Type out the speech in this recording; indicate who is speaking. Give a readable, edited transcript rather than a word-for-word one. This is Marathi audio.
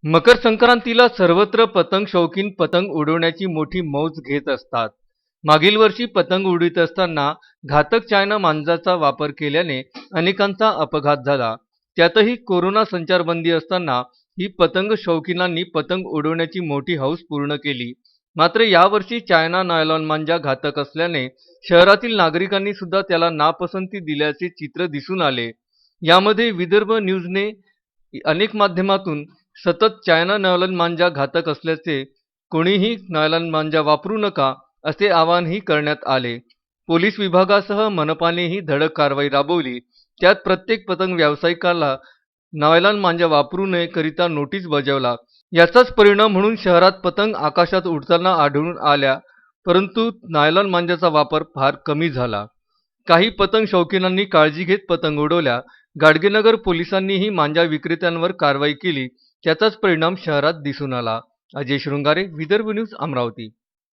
Speaker 1: मकर संक्रांतीला सर्वत्र पतंग शौकीन पतंग उडवण्याची मोठी मौज घेत असतात. मागील वर्षी पतंग उडवित असताना घातक चायना मांजाचा वापर केल्याने अनेकांचा अपघात झाला. त्यातही कोरोना संचारबंदी असताना ही पतंग शौकीनांनी पतंग उडवण्याची मोठी हौस पूर्ण केली. मात्र यावर्षी चायना नायलॉन मांजा घातक असल्याने शहरातील नागरिकांनी सुद्धा त्याला नापसंती दिल्याचे चित्र दिसून आले. यामध्ये विदर्भ न्यूजने अनेक माध्यमातून सतत चायना नायलॉन मांजा घातक असल्याचे, कोणीही नायलॉन मांजा वापरू नका असे आवाहनही करण्यात आले. पोलीस विभागासह मनपानेही धडक कारवाई राबवली. त्यात प्रत्येक पतंग व्यावसायिकाला नायलॉन मांजा वापरू नये करिता नोटीस बजावला. याचाच परिणाम म्हणून शहरात पतंग आकाशात उडताना आढळून आल्या, परंतु नायलॉन मांजाचा वापर फार कमी झाला. काही पतंग शौकीनांनी काळजी घेत पतंग उडवल्या. गाडगेनगर पोलिसांनीही मांजा विक्रेत्यांवर कारवाई केली. त्याचाच परिणाम शहरात दिसून आला. अजय शृंगारे, विदर्भ न्यूज, अमरावती.